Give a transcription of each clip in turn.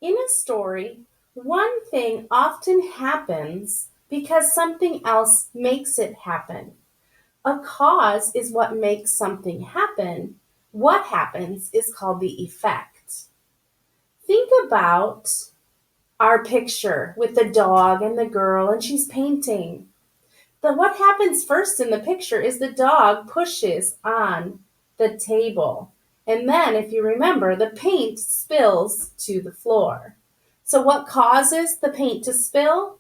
In a story, one thing often happens because something else makes it happen. A cause is what makes something happen. What happens is called the effect. Think about our picture with the dog and the girl, and she's painting. What happens first in the picture is the dog pushes on the table. And then, if you remember, the paint spills to the floor. So, what causes the paint to spill?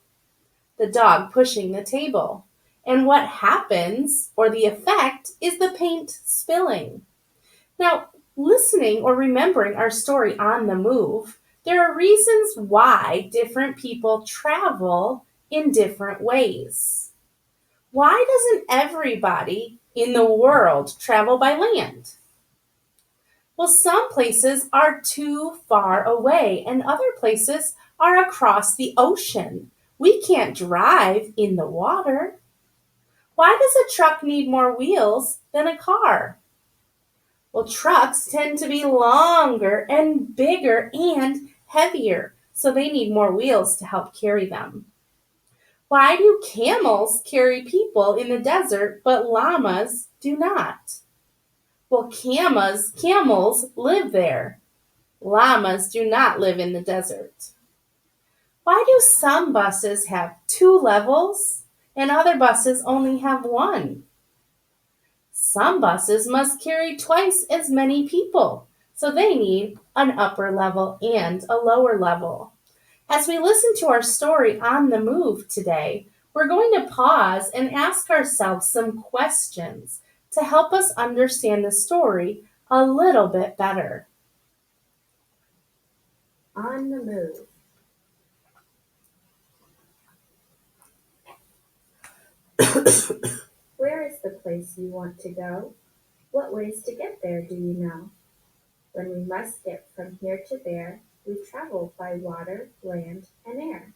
The dog pushing the table. And what happens, or the effect, is the paint spilling. Now, listening or remembering our story on the move, there are reasons why different people travel in different ways. Why doesn't everybody in the world travel by land? Well, some places are too far away, and other places are across the ocean. We can't drive in the water. Why does a truck need more wheels than a car? Well, trucks tend to be longer and bigger and heavier, so they need more wheels to help carry them. Why do camels carry people in the desert but llamas do not? Well, camels live there. Llamas do not live in the desert. Why do some buses have two levels and other buses only have one? Some buses must carry twice as many people, so they need an upper level and a lower level. As we listen to our story on the move today, we're going to pause and ask ourselves some questions to help us understand the story a little bit better. On the move. Where is the place you want to go? What ways to get there do you know? When we must get from here to there, we travel by water, land, and air.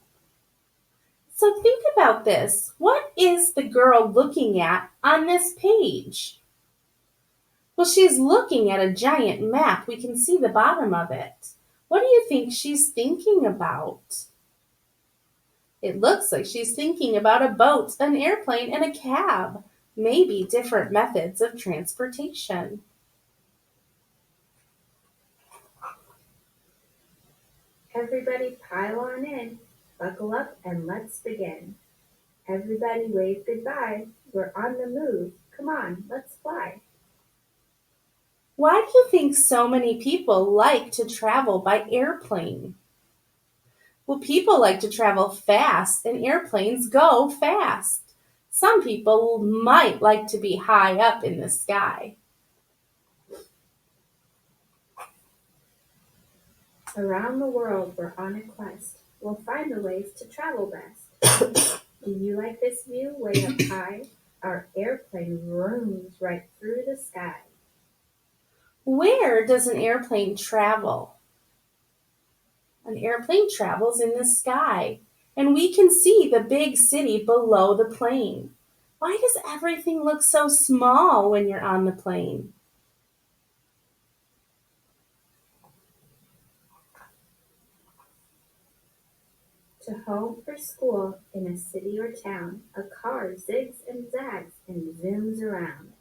So think about this. What is the girl looking at on this page? Well, she's looking at a giant map. We can see the bottom of it. What do you think she's thinking about? It looks like she's thinking about a boat, an airplane, and a cab. Maybe different methods of transportation. Everybody pile on in, buckle up, and let's begin. Everybody wave goodbye. We're on the move. Come on, let's fly. Why do you think so many people like to travel by airplane? Well, people like to travel fast, and airplanes go fast. Some people might like to be high up in the sky. Around the world, we're on a quest. We'll find the ways to travel best. Do you like this view way up high? Our airplane rooms right through the sky. Where does an airplane travel? An airplane travels in the sky, and we can see the big city below the plane. Why does everything look so small when you're on the plane? To home or school in a city or town, a car zigs and zags and zooms around.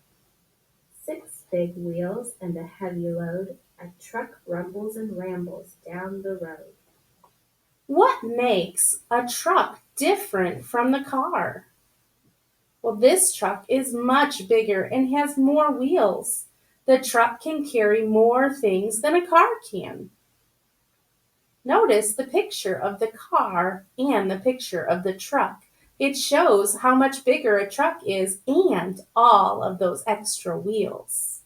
Six big wheels and a heavy load, a truck rumbles and rambles down the road. What makes a truck different from the car? Well, this truck is much bigger and has more wheels. The truck can carry more things than a car can. Notice the picture of the car and the picture of the truck. It shows how much bigger a truck is and all of those extra wheels.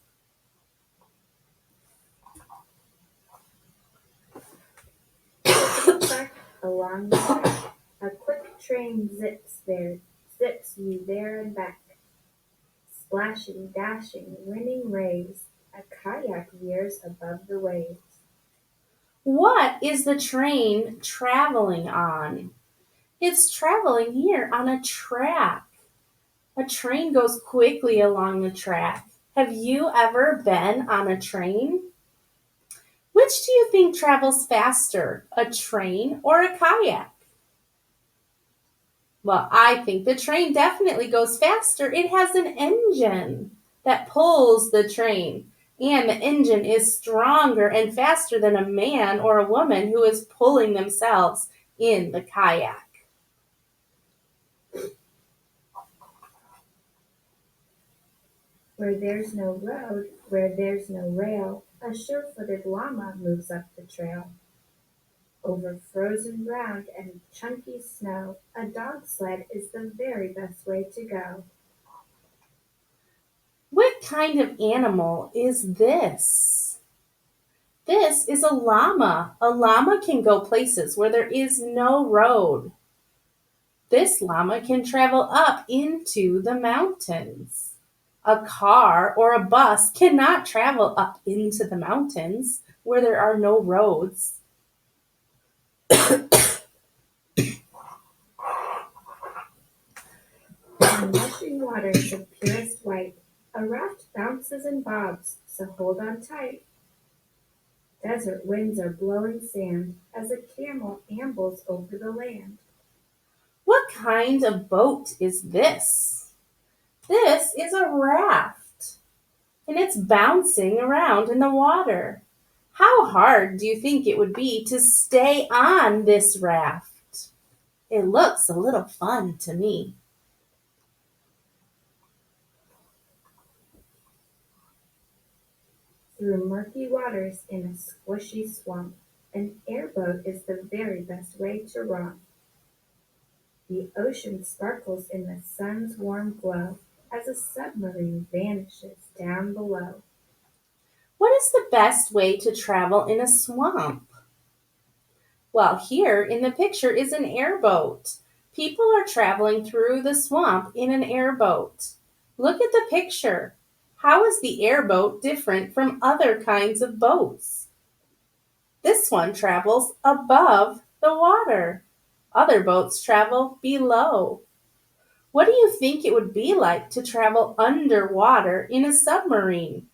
Tick-tock along the track, a quick train zips you there and back. Splashing, dashing, winning rays, a kayak veers above the waves. What is the train traveling on? It's traveling here on a track. A train goes quickly along the track. Have you ever been on a train? Which do you think travels faster, a train or a kayak? Well, I think the train definitely goes faster. It has an engine that pulls the train, and the engine is stronger and faster than a man or a woman who is pulling themselves in the kayak. Where there's no road, where there's no rail, a sure-footed llama moves up the trail. Over frozen ground and chunky snow, a dog sled is the very best way to go. What kind of animal is this? This is a llama. A llama can go places where there is no road. This llama can travel up into the mountains. A car or a bus cannot travel up into the mountains where there are no roads. On rushing waters of purest white, a raft bounces and bobs, so hold on tight. Desert winds are blowing sand as a camel ambles over the land. What kind of boat is this? This is a raft, and it's bouncing around in the water. How hard do you think it would be to stay on this raft? It looks a little fun to me. Through murky waters in a squishy swamp, an airboat is the very best way to romp. The ocean sparkles in the sun's warm glow as a submarine vanishes down below. What is the best way to travel in a swamp? Well, here in the picture is an airboat. People are traveling through the swamp in an airboat. Look at the picture. How is the airboat different from other kinds of boats? This one travels above the water. Other boats travel below. What do you think it would be like to travel underwater in a submarine?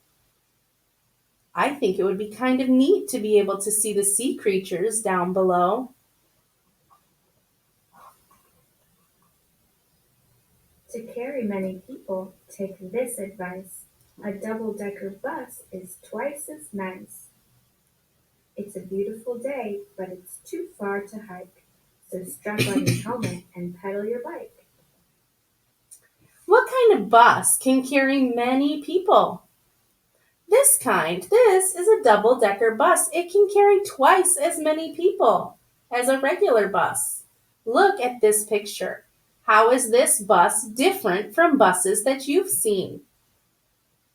I think it would be kind of neat to be able to see the sea creatures down below. To carry many people, take this advice. A double-decker bus is twice as nice. It's a beautiful day, but it's too far to hike. So strap on your helmet and pedal your bike. What kind of bus can carry many people? This kind. This is a double-decker bus. It can carry twice as many people as a regular bus. Look at this picture. How is this bus different from buses that you've seen?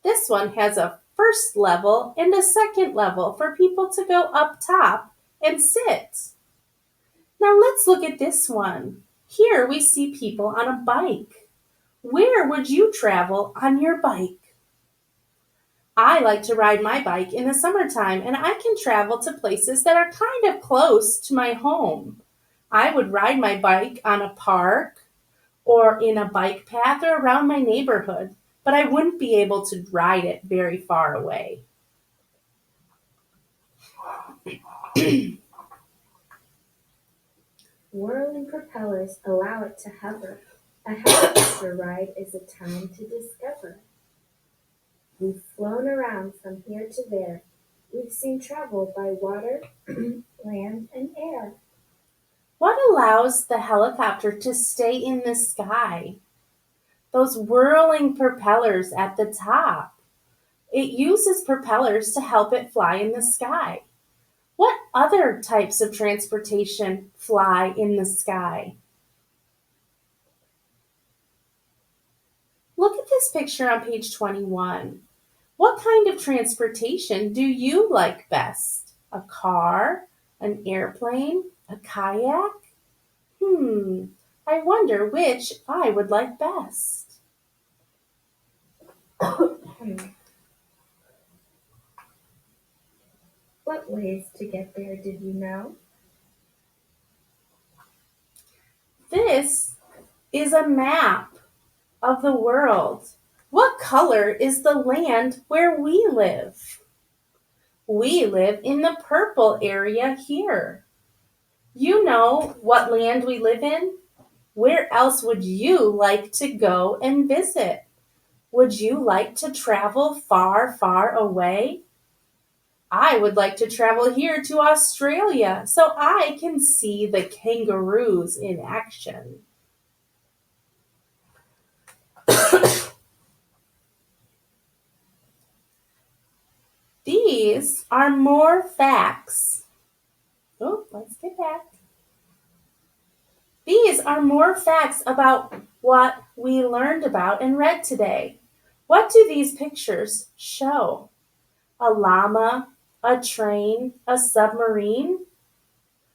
This one has a first level and a second level for people to go up top and sit. Now let's look at this one. Here we see people on a bike. Where would you travel on your bike? I like to ride my bike in the summertime, and I can travel to places that are kind of close to my home. I would ride my bike on a park or in a bike path or around my neighborhood, but I wouldn't be able to ride it very far away. Whirling propellers allow it to hover. A helicopter ride is a time to discover. We've flown around from here to there. We've seen travel by water, land, and air. What allows the helicopter to stay in the sky? Those whirling propellers at the top. It uses propellers to help it fly in the sky. What other types of transportation fly in the sky? Look at this picture on page 21. What kind of transportation do you like best? A car, an airplane, a kayak? I wonder which I would like best. What ways to get there did you know? This is a map of the world. What color is the land where we live? We live in the purple area here. You know what land we live in? Where else would you like to go and visit? Would you like to travel far, far away? I would like to travel here to Australia so I can see the kangaroos in action. These are more facts. Oh, let's get back. These are more facts about what we learned about and read today. What do these pictures show? A llama, a train, a submarine?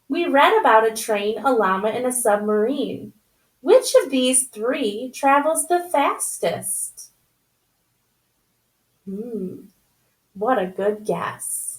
We read about a train, a llama, and a submarine. Which of these three travels the fastest? What a good guess.